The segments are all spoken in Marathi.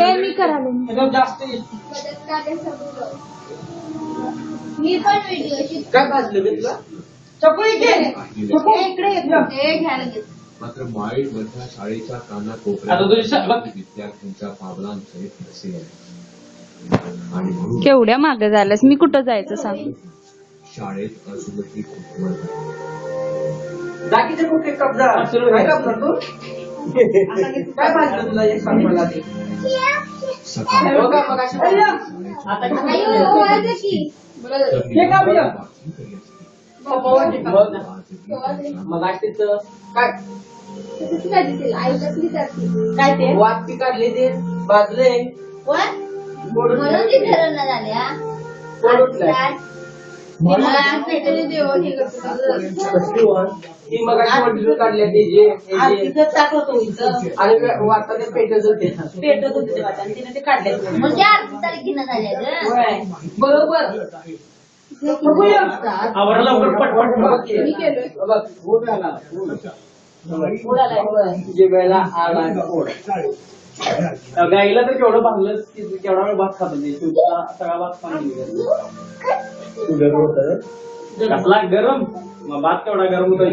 मी करायला जास्त मी पण व्हिडिओ काय भाजलं ग तुला चपू इकडे घ्यायला घेत मात्र माळीण मधल्या शाळेच्या आता कानाकोपऱ्यात तुझी विद्यार्थ्यांच्या पावलांचे ठसे आहेत आणि म्हणून केवढ्या मागे झाल्यास मी कुठं जायचं सांग. शाळेत अजूनही कुटुंब दाखीचे कुठे कब्जा काय कब्जा तू काय भाजलं तुला एक सांग मला ते सकाळी बघा मग अशी आता हे का बघ मग अशीच काय आई कसली करते काय ते वाद ती काढली ते भाजले म्हणून ती ठरवलं झाल्या ती मग अशी वडील काढल्या ते आणि वाटतं ते पेटत होते म्हणजे आरती तारखेला झाल्या बरोबर वेळेला आला गाईला तर केवढं बांधलं केवढा वेळ भात खात होती सगळा भात पाणी कसला गरम मग भात केवढा गरम होता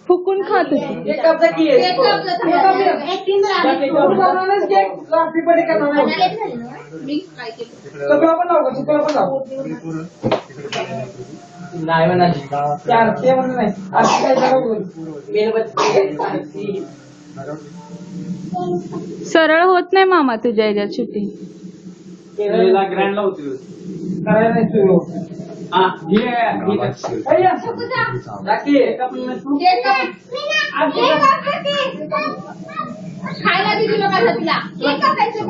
फुकून खात होती. नाही म्हणाली आरती म्हणून नाही आरती सरळ होत नाही मामा तुझ्या याच्यात शूटिंग. ग्रँडला होती करायला नाही सुरू खायला दिली लोकांना तिला केक कापायचं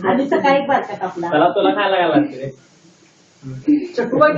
आधी सकाळी बारका कापला त्याला तुला खायला काय लागते चटू गाई